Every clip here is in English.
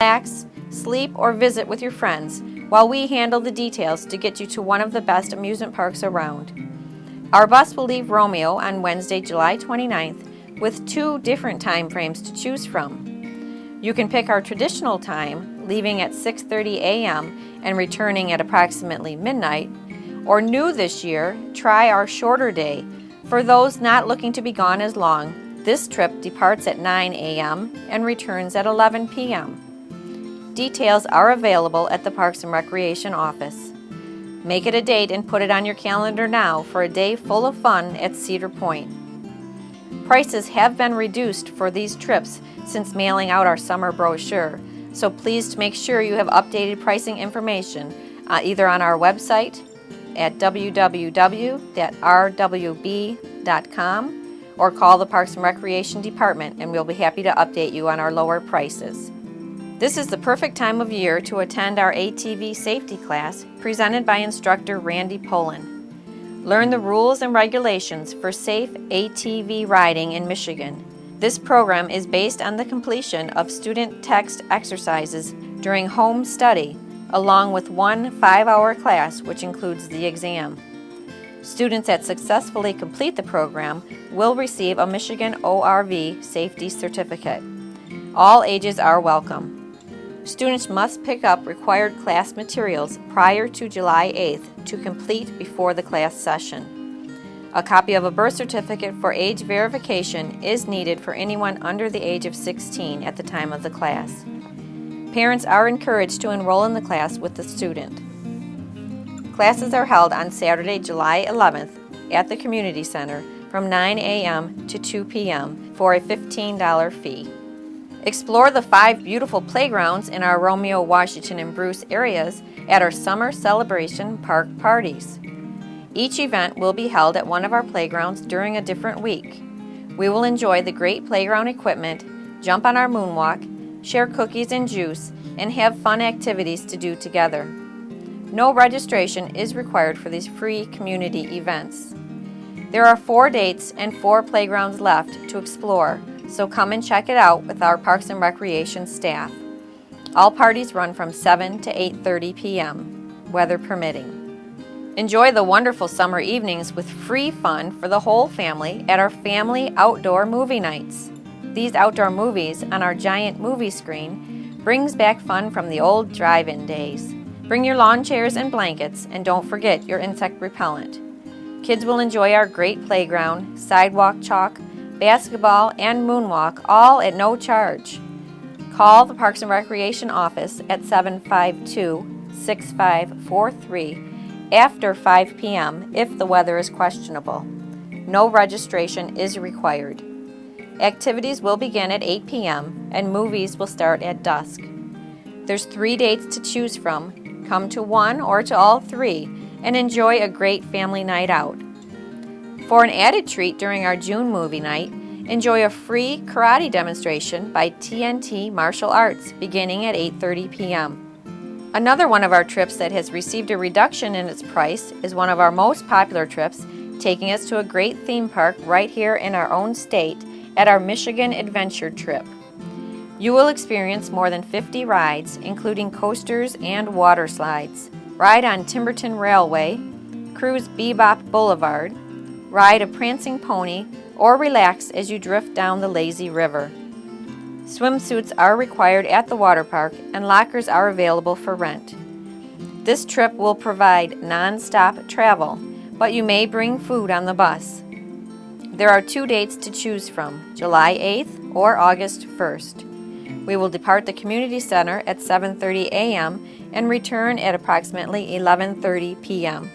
Relax, sleep, or visit with your friends while we handle the details to get you to one of the best amusement parks around. Our bus will leave Romeo on Wednesday, July 29th with 2 different time frames to choose from. You can pick our traditional time, leaving at 6:30 a.m. and returning at approximately midnight, or new this year, try our shorter day. For those not looking to be gone as long, this trip departs at 9 a.m. and returns at 11 p.m. Details are available at the Parks and Recreation office. Make it a date and put it on your calendar now for a day full of fun at Cedar Point. Prices have been reduced for these trips since mailing out our summer brochure, so please make sure you have updated pricing information either on our website at www.rwb.com or call the Parks and Recreation Department and we'll be happy to update you on our lower prices. This is the perfect time of year to attend our ATV safety class presented by instructor Randy Pullen. Learn the rules and regulations for safe ATV riding in Michigan. This program is based on the completion of student text exercises during home study, along with one 5-hour class which includes the exam. Students that successfully complete the program will receive a Michigan ORV safety certificate. All ages are welcome. Students must pick up required class materials prior to July 8th to complete before the class session. A copy of a birth certificate for age verification is needed for anyone under the age of 16 at the time of the class. Parents are encouraged to enroll in the class with the student. Classes are held on Saturday, July 11th at the Community Center from 9 a.m. to 2 p.m. for a $15 fee. Explore the 5 beautiful playgrounds in our Romeo, Washington, and Bruce areas at our Summer Celebration Park parties. Each event will be held at one of our playgrounds during a different week. We will enjoy the great playground equipment, jump on our moonwalk, share cookies and juice, and have fun activities to do together. No registration is required for these free community events. There are 4 dates and 4 playgrounds left to explore, so come and check it out with our Parks and Recreation staff. All parties run from 7 to 8:30 p.m., weather permitting. Enjoy the wonderful summer evenings with free fun for the whole family at our family outdoor movie nights. These outdoor movies on our giant movie screen brings back fun from the old drive-in days. Bring your lawn chairs and blankets, and don't forget your insect repellent. Kids will enjoy our great playground, sidewalk chalk, basketball, and moonwalk, all at no charge. Call the Parks and Recreation office at 752-6543 after 5 p.m. if the weather is questionable. No registration is required. Activities will begin at 8 p.m. and movies will start at dusk. There's 3 dates to choose from. Come to one or to all 3 and enjoy a great family night out. For an added treat during our June movie night, enjoy a free karate demonstration by TNT Martial Arts beginning at 8:30 p.m. Another one of our trips that has received a reduction in its price is one of our most popular trips, taking us to a great theme park right here in our own state at our Michigan Adventure Trip. You will experience more than 50 rides, including coasters and water slides. Ride on Timberton Railway, cruise Bebop Boulevard, ride a prancing pony, or relax as you drift down the lazy river. Swimsuits are required at the water park and lockers are available for rent. This trip will provide non-stop travel, but you may bring food on the bus. There are 2 dates to choose from, July 8th or August 1st. We will depart the Community Center at 7:30 a.m. and return at approximately 11:30 p.m.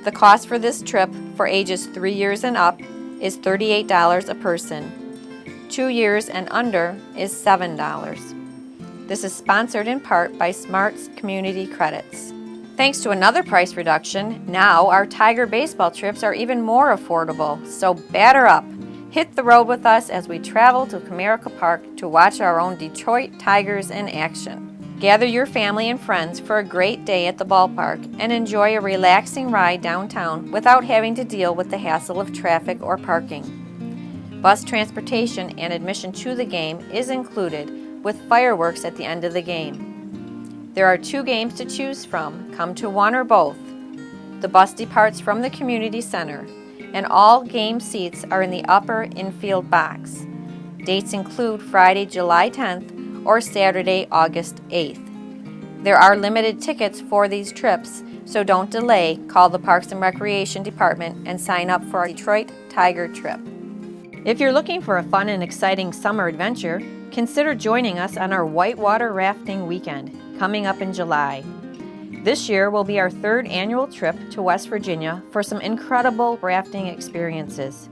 The cost for this trip for ages 3 years and up is $38 a person. 2 years and under is $7. This is sponsored in part by Smart's Community Credits. Thanks to another price reduction, now our Tiger baseball trips are even more affordable, so batter up. Hit the road with us as we travel to Comerica Park to watch our own Detroit Tigers in action. Gather your family and friends for a great day at the ballpark and enjoy a relaxing ride downtown without having to deal with the hassle of traffic or parking. Bus transportation and admission to the game is included, with fireworks at the end of the game. There are 2 games to choose from. Come to one or both. The bus departs from the community center, and all game seats are in the upper infield box. Dates include Friday, July 10th or Saturday, August 8th. There are limited tickets for these trips, so don't delay. Call the Parks and Recreation Department and sign up for our Detroit Tiger trip. If you're looking for a fun and exciting summer adventure, consider joining us on our whitewater rafting weekend coming up in July. This year will be our 3rd annual trip to West Virginia for some incredible rafting experiences.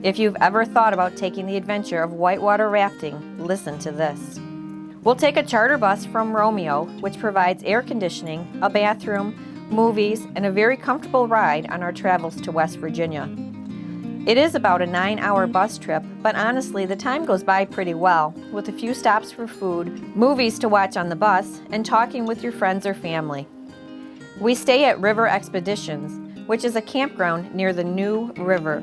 If you've ever thought about taking the adventure of whitewater rafting, listen to this. We'll take a charter bus from Romeo, which provides air conditioning, a bathroom, movies, and a very comfortable ride on our travels to West Virginia. It is about a 9-hour bus trip, but honestly, the time goes by pretty well, with a few stops for food, movies to watch on the bus, and talking with your friends or family. We stay at River Expeditions, which is a campground near the New River.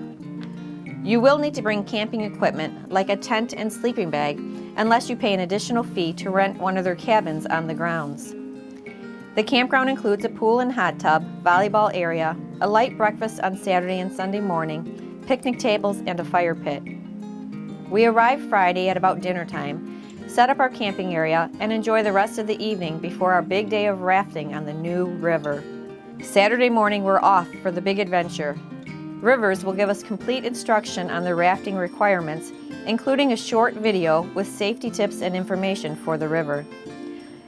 You will need to bring camping equipment like a tent and sleeping bag, unless you pay an additional fee to rent one of their cabins on the grounds. The campground includes a pool and hot tub, volleyball area, a light breakfast on Saturday and Sunday morning, picnic tables, and a fire pit. We arrive Friday at about dinner time, set up our camping area, and enjoy the rest of the evening before our big day of rafting on the New River. Saturday morning we're off for the big adventure. Rivers will give us complete instruction on the rafting requirements, including a short video with safety tips and information for the river.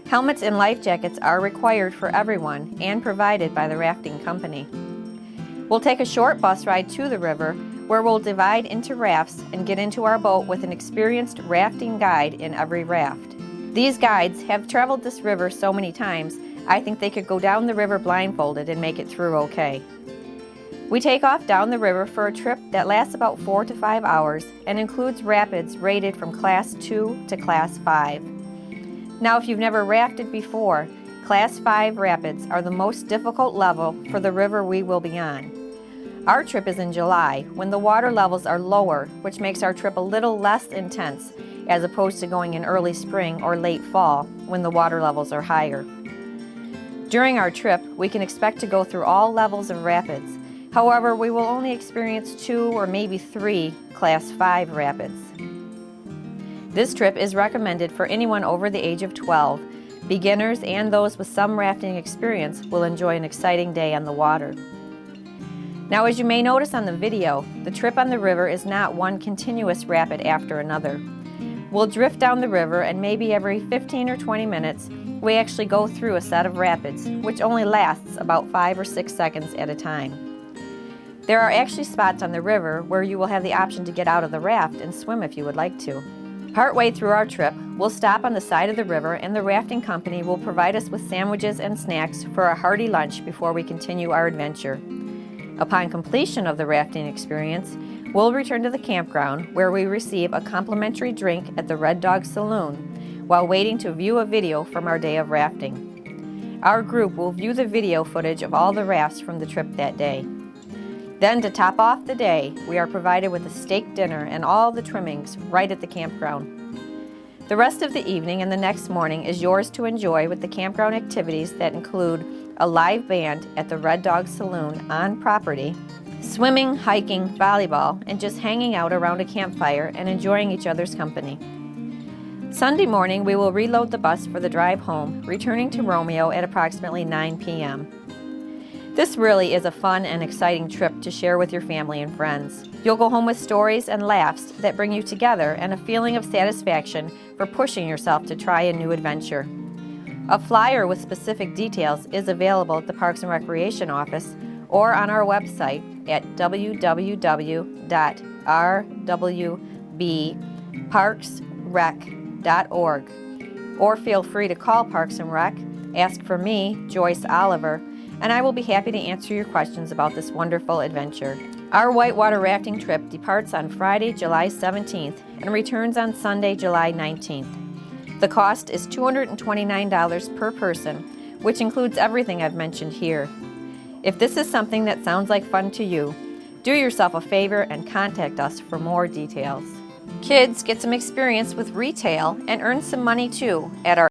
Helmets and life jackets are required for everyone and provided by the rafting company. We'll take a short bus ride to the river where we'll divide into rafts and get into our boat with an experienced rafting guide in every raft. These guides have traveled this river so many times, I think they could go down the river blindfolded and make it through okay. We take off down the river for a trip that lasts about 4 to 5 hours and includes rapids rated from Class 2 to Class 5. Now, if you've never rafted before, Class 5 rapids are the most difficult level for the river we will be on. Our trip is in July, when the water levels are lower, which makes our trip a little less intense, as opposed to going in early spring or late fall, when the water levels are higher. During our trip, we can expect to go through all levels of rapids. However, we will only experience 2 or maybe 3 Class 5 rapids. This trip is recommended for anyone over the age of 12. Beginners and those with some rafting experience will enjoy an exciting day on the water. Now, as you may notice on the video, the trip on the river is not one continuous rapid after another. We'll drift down the river, and maybe every 15 or 20 minutes, we actually go through a set of rapids, which only lasts about 5 or 6 seconds at a time. There are actually spots on the river where you will have the option to get out of the raft and swim if you would like to. Partway through our trip, we'll stop on the side of the river, and the rafting company will provide us with sandwiches and snacks for a hearty lunch before we continue our adventure. Upon completion of the rafting experience, we'll return to the campground where we receive a complimentary drink at the Red Dog Saloon while waiting to view a video from our day of rafting. Our group will view the video footage of all the rafts from the trip that day. Then, to top off the day, we are provided with a steak dinner and all the trimmings right at the campground. The rest of the evening and the next morning is yours to enjoy with the campground activities that include a live band at the Red Dog Saloon on property, swimming, hiking, volleyball, and just hanging out around a campfire and enjoying each other's company. Sunday morning, we will reload the bus for the drive home, returning to Romeo at approximately 9 p.m. This really is a fun and exciting trip to share with your family and friends. You'll go home with stories and laughs that bring you together and a feeling of satisfaction for pushing yourself to try a new adventure. A flyer with specific details is available at the Parks and Recreation office or on our website at www.rwbparksrec.org. Or feel free to call Parks and Rec, ask for me, Joyce Oliver, and I will be happy to answer your questions about this wonderful adventure. Our whitewater rafting trip departs on Friday, July 17th and returns on Sunday, July 19th. The cost is $229 per person, which includes everything I've mentioned here. If this is something that sounds like fun to you, do yourself a favor and contact us for more details. Kids get some experience with retail and earn some money too at our